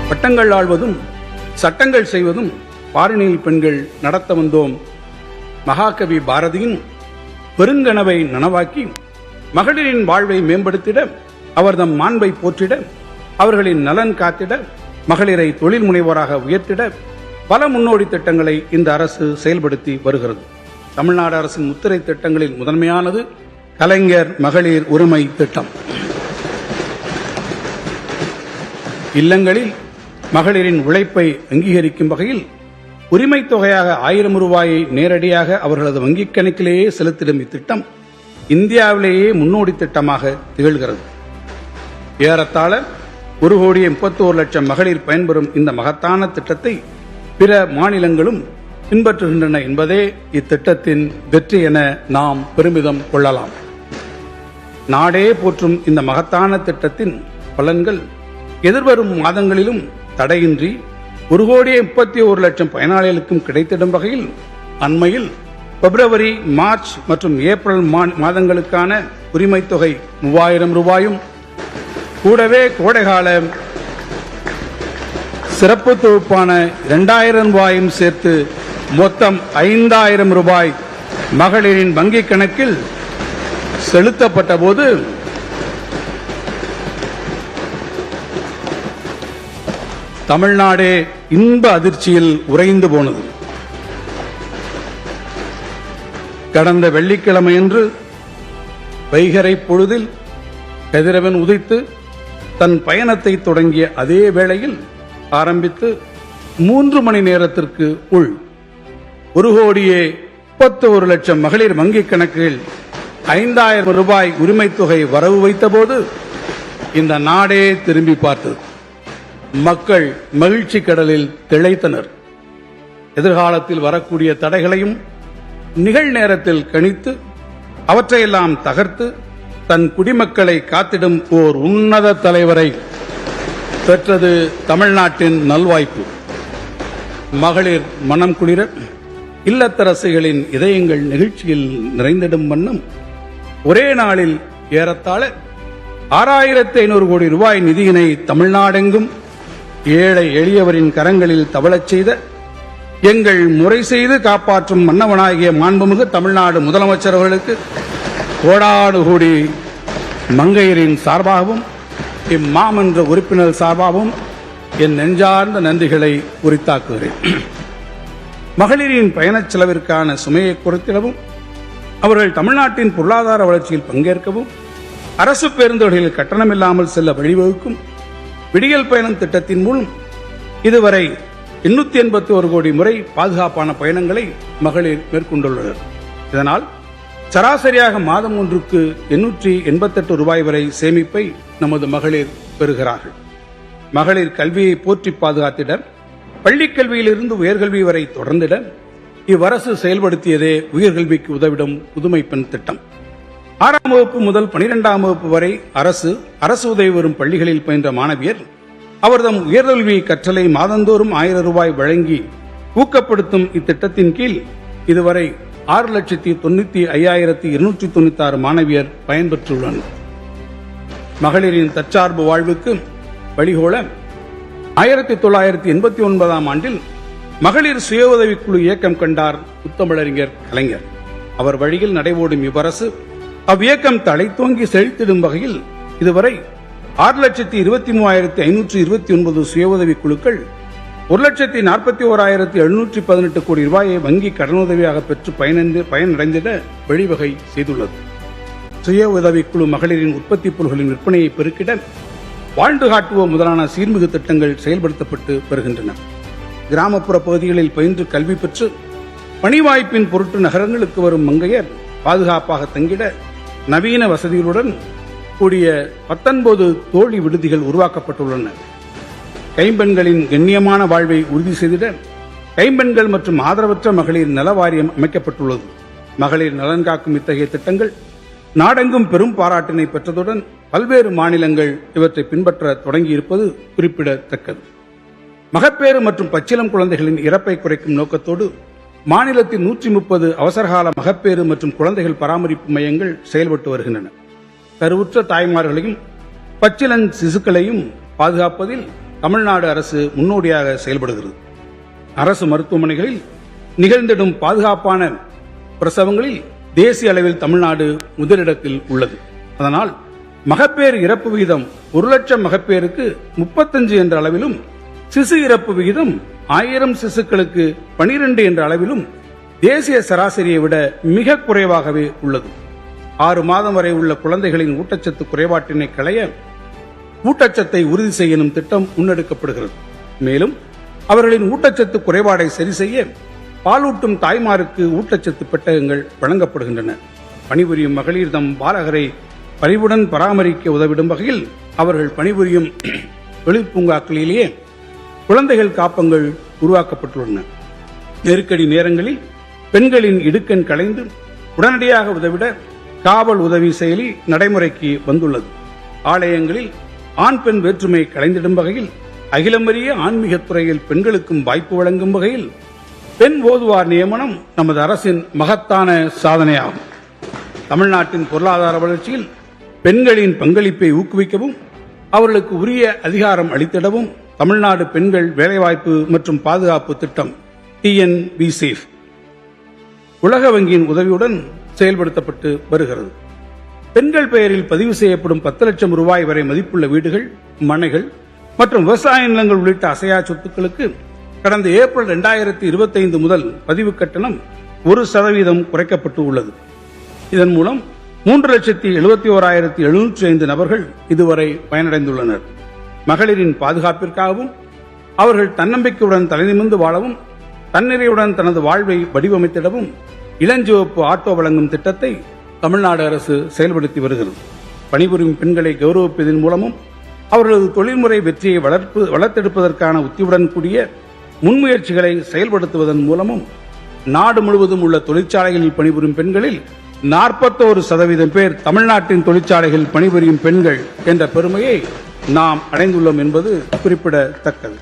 பட்டங்கள் ஆள்வதும் சட்டங்கள் செய்வதும் பாரினில் பெண்கள் நடத்த வந்தோம். மகாகவி பாரதியின் பெருங்கனவை நனவாக்கி மகளிரின் வாழ்வை மேம்படுத்திட, அவர்தம் மாண்பை போற்றிட, அவர்களின் நலன் காத்திட, மகளிரை தொழில் முனைவோராக உயர்த்திட பல முன்னோடி திட்டங்களை இந்த அரசு செயல்படுத்தி வருகிறது. தமிழ்நாடு அரசின் முத்திரை திட்டங்களில் முதன்மையானது கலைஞர் மகளிர் உரிமை திட்டம். இல்லங்களில் மகளிரின் உழைப்பை அங்கீகரிக்கும் வகையில் உரிமை தொகையாக 1000 ரூபாயை நேரடியாக அவர்களது வங்கிக் கணக்கிலேயே செலுத்திடும் இத்திட்டம் இந்தியாவிலேயே முன்னோடி திட்டமாக திகழ்கிறது. ஏறத்தாழ 1,31,00,000 மகளிர் பயன்பெறும் இந்த மகத்தான திட்டத்தை பிற மாநிலங்களும் பின்பற்றுகின்றன என்பதே இத்திட்டத்தின் வெற்றி என நாம் பெருமிதம் கொள்ளலாம். நாடே போற்றும் இந்த மகத்தான திட்டத்தின் பலன்கள் எதிர்வரும் மாதங்களிலும் தடையின்றி 1,31,00,000 பயனாளிகளுக்கும் கிடைத்திடும் வகையில் அண்மையில் பிப்ரவரி, மார்ச் மற்றும் ஏப்ரல் மாதங்களுக்கான உரிமை தொகை 3000 ரூபாயும் கூடவே கோடைகால சிறப்பு தொகுப்பான 2000 ரூபாயும் சேர்த்து மொத்தம் 5000 ரூபாய் மகளிரின் வங்கிக் கணக்கில் செலுத்தப்பட்ட போது தமிழ்நாடே இன்ப அதிர்ச்சியில் உறைந்து போனது. கடந்த வெள்ளிக்கிழமையன்று வைகறை பொழுதில் கதிரவன் உதித்து தன் பயணத்தை தொடங்கிய அதே வேளையில் ஆரம்பித்து 3 மணி நேரத்திற்கு உள் 1,31,00,000 மகளிர் வங்கிக் கணக்கில் 5000 ரூபாய் உரிமை தொகை வரவு வைத்தபோது இந்த நாடே திரும்பி பார்த்தது. மக்கள் மகிழ்ச்சி கடலில் திளைத்தனர். எதிர்காலத்தில் வரக்கூடிய தடைகளையும் நிகழ்நேரத்தில் கணித்து அவற்றையெல்லாம் தகர்த்து தன் குடிமக்களை காத்திடும் ஓர் உன்னத தலைவரை பெற்றது தமிழ்நாட்டின் நல்வாய்ப்பு. மகளிர் மனம் குளிர இல்லத்தரசிகளின் இதயங்கள் நிகழ்ச்சியில் நிறைந்திடும் வண்ணம் ஒரே நாளில் ஏறத்தாழ 6,500 கோடி ரூபாய் நிதியினை தமிழ்நாடெங்கும் ஏழை எளியவரின் கரங்களில் தவழச் செய்த எங்கள் முறை செய்து காப்பாற்றும் மன்னவனாகிய மாண்புமிகு தமிழ்நாடு முதலமைச்சர் அவர்களுக்கு கோடானு கோடி மங்கையரின் சார்பாகவும் இம்மாமன்ற உறுப்பினர் சார்பாகவும் என் நெஞ்சார்ந்த நன்றிகளை உரித்தாக்குகிறேன். மகளிரின் பயணச் செலவிற்கான சுமையை குறைத்திடவும், அவர்கள் தமிழ்நாட்டின் பொருளாதார வளர்ச்சியில் பங்கேற்கவும், அரசு பேருந்துகளில் கட்டணமில்லாமல் செல்ல வழிவகுக்கும் விடியல் பயணம் திட்டத்தின் மூலம் இதுவரை 881 கோடி முறை பாதுகாப்பான பயணங்களை மகளிர் மேற்கொண்டுள்ளனர். இதனால் சராசரியாக மாதம் ஒன்றுக்கு 888 ரூபாய் வரை சேமிப்பை நமது மகளிர் பெறுகிறார்கள். மகளிர் கல்வியை போற்றி பாதுகாத்திட, பள்ளிக் கல்வியிலிருந்து உயர்கல்வி வரை தொடர்ந்திட இவ்வரசு செயல்படுத்தியதே உயர்கல்விக்கு உதவிடும் புதுமை பெண் திட்டம். 6ஆம் வகுப்பு முதல் 12ஆம் வகுப்பு வரை அரசு உதவி வரும் பள்ளிகளில் பயின்ற மாணவியர் அவர்தம் உயர்கல்வி கற்றலை மாதந்தோறும் 1000 ரூபாய் வழங்கி ஊக்கப்படுத்தும் இத்திட்டத்தின் கீழ் இதுவரை 6,95,296 மாணவியர் பயன்பெற்றுள்ளனர். மகளிரின் தற்சார்பு வாழ்வுக்கு வழிகோல 1989ஆம் ஆண்டில் மகளிர் சுய உதவிக்குழு இயக்கம் கண்டார் முத்தமிழறிஞர் கலைஞர். அவர் வழியில் நடைபோடும் இவ்வரசு அவ்வியக்கம் தழைத்தோங்கி செழித்திடும் வகையில் இதுவரை 6,23,529 சுய உதவி குழுக்கள் 1,41,718 கோடி ரூபாயை வங்கி கடனுதவியாக பெற்று பயனடைந்திட வழிவகை செய்துள்ளது. சுய உதவிக்குழு மகளிரின் உற்பத்தி பொருட்களின் விற்பனையை பெருக்கிட வாழ்ந்து காட்டுவோம் முதலான சீர்மிகு திட்டங்கள் செயல்படுத்தப்பட்டு வருகின்றன. கிராமப்புற பகுதிகளில் பயின்று கல்வி பெற்று பணி வாய்ப்பின் பொருட்டு நகரங்களுக்கு வரும் மங்கையர் பாதுகாப்பாக தங்கிட நவீன வசதிகளுடன் கூடிய 19 தோழி விடுதிகள் உருவாக்கப்பட்டுள்ளன. கைம்பெண்களின் கண்ணியமான வாழ்வை உறுதி செய்திட கைம்பெண்கள் மற்றும் ஆதரவற்ற மகளிர் நல வாரியம் அமைக்கப்பட்டுள்ளது. மகளிர் நலன் காக்கும் இத்தகைய திட்டங்கள் நாடெங்கும் பெரும் பாராட்டினை பெற்றதுடன் பல்வேறு மாநிலங்கள் இவற்றை பின்பற்ற தொடங்கியிருப்பது குறிப்பிடத்தக்கது. மகப்பேறு மற்றும் பச்சிளம் குழந்தைகளின் இறப்பை குறைக்கும் நோக்கத்தோடு மாநிலத்தில் 130 அவசரகால மகப்பேறு மற்றும் குழந்தைகள் பராமரிப்பு மையங்கள் செயல்பட்டு வருகின்றன. கருவுற்ற தாய்மார்களையும் பச்சிளம் சிசுக்களையும் பாதுகாப்பதில் தமிழ்நாடு அரசு முன்னோடியாக செயல்படுகிறது. அரசு மருத்துவமனைகளில் நிகழ்ந்திடும் பாதுகாப்பான பிரசவங்களில் தேசிய அளவில் தமிழ்நாடு முதலிடத்தில் உள்ளது. அதனால் மகப்பேறு இறப்பு விகிதம் 1,00,000 மகப்பேருக்கு 35 என்ற அளவிலும், சிசு இறப்பு விகிதம் 1000 சிசுக்களுக்கு 12 என்ற அளவிலும் தேசிய சராசரியை விட மிக குறைவாகவே உள்ளது. 6 மாதம் வரை உள்ள குழந்தைகளின் ஊட்டச்சத்து குறைபாட்டினை களைய ஊட்டச்சத்தை உறுதி செய்யும் திட்டம் முன்னெடுக்கப்படுகிறது. மேலும் அவர்களின் ஊட்டச்சத்து குறைபாடை சரி செய்ய பாலூட்டும் தாய்மாருக்கு ஊட்டச்சத்து பெட்டகங்கள் வழங்கப்படுகின்றன. பணிபுரியும் மகளிர் தம் பாலகரை பரிவுடன் பராமரிக்க உதவிடும் வகையில் அவர்கள் பணிபுரியும் தொழிற்பூங்காக்களிலேயே குழந்தைகள் காப்பங்கள் உருவாக்கப்பட்டுள்ளன. நெருக்கடி நேரங்களில் பெண்களின் இடுக்கண் களைந்து உடனடியாக உதவிட காவல் உதவி செயலி நடைமுறைக்கு வந்துள்ளது. ஆலயங்களில் ஆண் பெண் வேற்றுமை களைந்திடும் வகையில் அகிலமறிய ஆன்மீக துறையில் பெண்களுக்கும் வாய்ப்பு வழங்கும் வகையில் பெண் ஓதுவார் நியமனம் நமது அரசின் மகத்தான சாதனையாகும். தமிழ்நாட்டின் பொருளாதார வளர்ச்சியில் பெண்களின் பங்களிப்பை ஊக்குவிக்கவும் அவர்களுக்கு உரிய அதிகாரம் அளித்திடவும் தமிழ்நாடு பெண்கள் வேலைவாய்ப்பு மற்றும் பாதுகாப்பு திட்டம் TNBSAFE உலக வங்கியின் உதவியுடன் செயல்படுத்தப்பட்டு வருகிறது. பெண்கள் பெயரில் பதிவு செய்யப்படும் 10 லட்சம் ரூபாய் வரை மதிப்புள்ள வீடுகள், மனைகள் மற்றும் விவசாய நிலங்கள் உள்ளிட்ட அசையா சொத்துக்களுக்கு கடந்த ஏப்ரல் 2025 முதல் பதிவு கட்டணம் 1% குறைக்கப்பட்டு உள்ளது. இதன் மூலம் 3,71,705 நபர்கள் இதுவரை பயனடைந்துள்ளனர். மகளிரின் பாதுகாப்பிற்காகவும் அவர்கள் தன்னம்பிக்கையுடன் தலைநிமிர்ந்து வாழவும் தன்னிறைவுடன் தனது வாழ்வை வடிவமைத்திடவும் இளஞ்சிவப்பு ஆட்டோ வழங்கும் திட்டத்தை தமிழ்நாடு அரசு செயல்படுத்தி வருகிறது. பணிபுரியும் பெண்களை கௌரவிப்பதன் மூலமும் அவர்களது தொழில்முறை வெற்றியை வளர்த்தெடுப்பதற்கான உத்தியுடன் கூடிய முன்முயற்சிகளை செயல்படுத்துவதன் மூலமும் நாடு முழுவதும் உள்ள தொழிற்சாலைகளில் பணிபுரியும் பெண்களில் 41% பேர் தமிழ்நாட்டின் தொழிற்சாலைகளில் பணிபுரியும் பெண்கள் என்ற பெருமையை நாம் அடைந்துள்ளோம் என்பது குறிப்பிடத்தக்கது.